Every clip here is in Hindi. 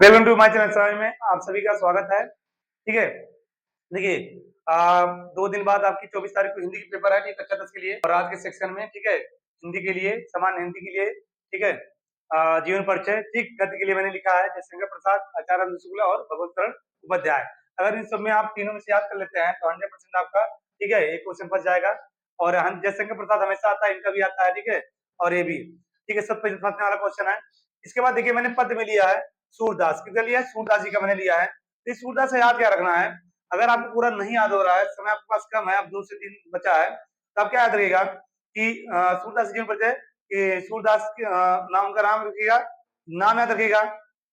Welcome to my channel. समय में आप सभी का स्वागत है। ठीक है, देखिए 2 दिन बाद आपकी 24 तारीख को हिंदी की पेपर है, ठीक, कक्षा 10 के लिए। और आज के सेक्शन में, ठीक है, हिंदी के लिए, सामान्य हिंदी के लिए, ठीक है, जीवन परिचय, ठीक, गद्य के लिए मैंने लिखा है जयशंकर प्रसाद, आचार्य शुक्ला और भगवत शरण उपाध्याय। अगर इन सब में आप तीनों में से याद कर लेते हैं तो 100% आपका, ठीक है, एक क्वेश्चन फंस जाएगा। और जयशंकर प्रसाद हमेशा आता है, इनका भी आता है, ठीक है, और ये भी, ठीक है, सब पे फंसने वाला क्वेश्चन है। इसके बाद देखिए मैंने पद में लिया है सूरदास, किसका लिया है? सूरदास जी का मैंने लिया है। तो इस सूरदास से याद क्या रखना है? अगर आपको पूरा नहीं याद हो रहा है, समय आपके पास कम है, अब 2 से 3 बचा है, तो आप क्या याद रखिएगा कि सूरदास जी में परिचय, कि सूरदास नाम का नाम रखिएगा, नाम याद रखिएगा।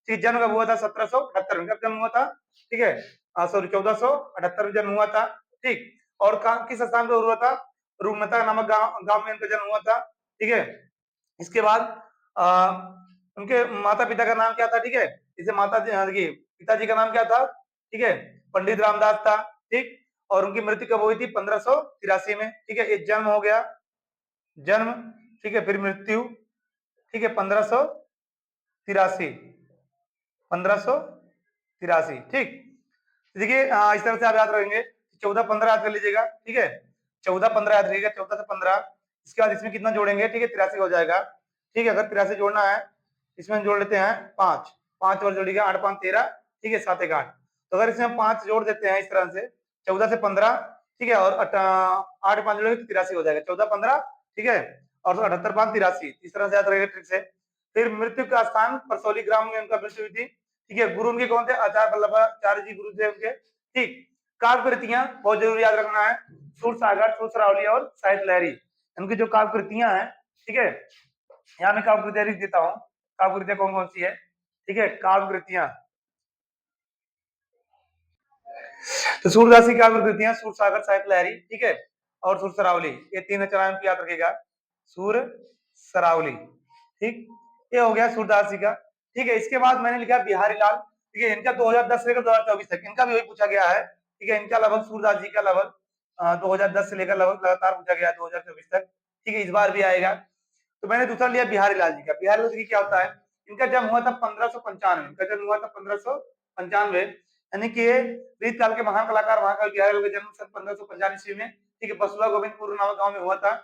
ठीक, जन्म कब हुआ था? 1778 में। कब जन्म हुआ था? ठीक है, सॉरी 1478 में जन्म हुआ था। ठीक, और किस स्थान पर हुआ था? रूपनता नामक गांव में इनका जन्म हुआ था। ठीक है, इसके बाद उनके माता पिता का नाम क्या था? ठीक है, इसे माता देखिए पिताजी का नाम क्या था? ठीक है, पंडित रामदास था। ठीक, और उनकी मृत्यु कब हुई थी? 1583 में। ठीक है, ये जन्म हो गया, जन्म, ठीक है, फिर मृत्यु, ठीक है, 1583, 1583। ठीक, देखिए इस तरह से आप याद रखेंगे। 14-15 याद कर लीजिएगा। ठीक है, 14-15 याद रखिएगा, 14 से 15। इसके बाद इसमें कितना जोड़ेंगे? ठीक है, 83 हो जाएगा। ठीक है, अगर 83 जोड़ना है, इसमें जोड़ लेते हैं 5, 5 और जोड़िएगा, 8 5 13, ठीक है, 7 1 8। तो अगर इसमें 5 जोड़ देते हैं इस तरह से, 14 से 15, ठीक है, और 8 5 जोड़ेंगे तो 83 हो जाएगा। 14-15, ठीक है, और 78 5 83, इस तरह से याद रहेगा ट्रिक से। फिर मृत्यु का स्थान परसौली ग्राम में उनका मृत्यु हुई थी। ठीक है, गुरु उनके कौन थे? आचार्य वल्लभाचार्य जी गुरु थे उनके। ठीक, काव्य कृतियां बहुत जरूरी याद रखना है, सूर सागर, सूर सरावली और साहित्य लहरी, इनकी जो काव्य कृतियां हैं। ठीक है, यहाँ मैं काव्य कृतियां लिख देता हूँ, काव्य कृतियां कौन कौन सी है। ठीक है, काव्य कृतियां, तो सूरदास की काव्य कृतियां सूर सागर, साहित्य लहरी, ठीक है, और सुर सरावली, ये 3 रचनाएं याद रखेगा, सुर सरावली। ठीक, ये हो गया सूरदास जी का। ठीक है, इसके बाद मैंने लिखा बिहारी लाल। ठीक है, इनका 2010 से लेकर 2024 तक इनका भी वही पूछा गया है। ठीक है, इनका लगभग सूरदास जी का लगभग 2010 से लेकर लगभग लगातार पूछा गया 2024 तक। ठीक है, इस बार भी आएगा। तो मैंने दूसरा लिया बिहारी लाल जी का। बिहारी लाल जी क्या होता है? इनका जन्म हुआ था 1595, इनका जन्म हुआ था 1595, यानी कि रीत काल के महान कलाकार महाकवि बिहारी लाल का जन्म सन 1595 ईस्वी में, ठीक है, बसुआ गोविंदपुर नामक गांव में हुआ था।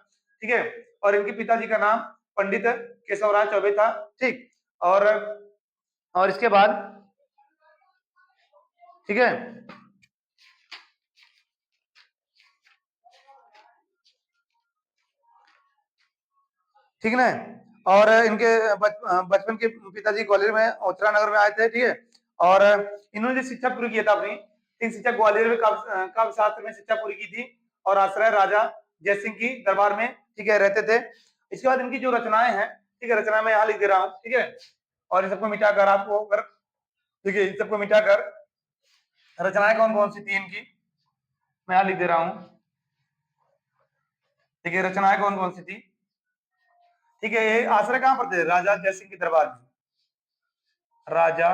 ठीक है, और इनके पिताजी का नाम पंडित केशवराज चौबे था। ठीक, और इसके बाद, ठीक है, ठीक ना, और इनके बचपन के पिताजी ग्वालियर में ओचरा नगर में आए थे। ठीक है, और इन्होंने शिक्षा पूरी की था अपनी, तीन शिक्षा ग्वालियर में काव्य शास्त्र में शिक्षा पूरी की थी, और आश्रय राजा जयसिंह की दरबार में, ठीक है, रहते थे। इसके बाद इनकी जो रचनाएं हैं, ठीक है, रचना मैं यहाँ लिख दे रहा हूँ। ठीक है, और इन सबको मिटाकर आपको अगर, ठीक है, इन सबको मिटाकर रचनाएं कौन कौन सी थी इनकी मैं यहाँ लिख दे रहा हूँ। ठीक है, रचनाएं कौन कौन सी थी? ठीक है, ये आश्रय कहाँ पर थे? राजा जयसिंह के दरबार में, राजा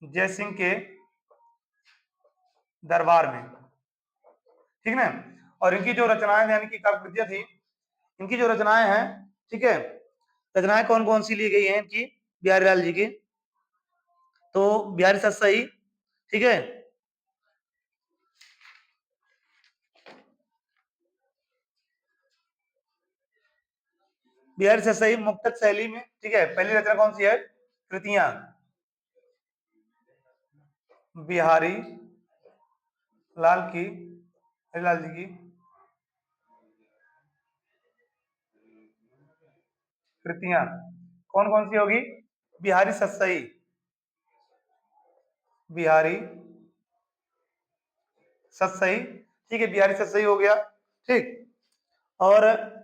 जयसिंह के दरबार में, ठीक ना। और इनकी जो रचनाएं यानी कि काव्य कृतियां थी, इनकी जो रचनाएं हैं, ठीक है, रचनाएं कौन कौन सी ली गई हैं इनकी बिहारी लाल जी की? तो बिहारी सत सही, ठीक है, बिहारी सत सही मुक्तक शैली में। ठीक है, पहली रचना कौन सी है? कृतियां, बिहारी लाल की, लाल जी की कृतियां कौन कौन सी होगी? बिहारी सत सही, बिहारी सत सही, ठीक है, बिहारी सत सही हो गया। ठीक, और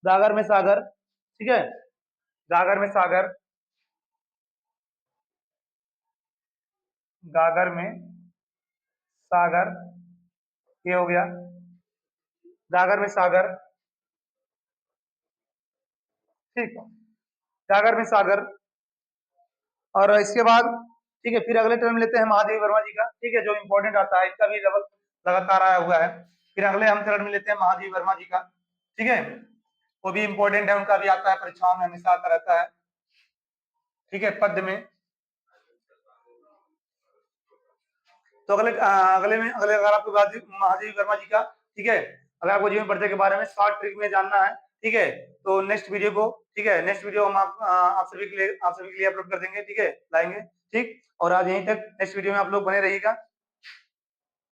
गागर में सागर, ठीक है, गागर में सागर, गागर में सागर, ये हो गया गागर में सागर। ठीक, गागर में सागर, और इसके बाद, ठीक है, फिर अगले टर्म लेते हैं महादेवी वर्मा जी का। ठीक है, जो इंपॉर्टेंट आता है, इसका भी लगातार आया हुआ है। फिर अगले हम चरण में लेते हैं महादेवी वर्मा जी का। ठीक है, वो भी इंपॉर्टेंट है, उनका भी आता है परीक्षाओं में, हमेशा आता रहता है। ठीक है, पद्य में। तो अगले अगर आपको महादेवी वर्मा जी का, ठीक है, अगर आपको जीवन परिचय के बारे में शॉर्ट ट्रिक में जानना है, ठीक है, तो नेक्स्ट वीडियो को, ठीक है, नेक्स्ट वीडियो हम आप सभी के लिए अपलोड कर देंगे, ठीक है, लाएंगे। ठीक, और आज यहीं तक, नेक्स्ट वीडियो में आप लोग बने रहिएगा।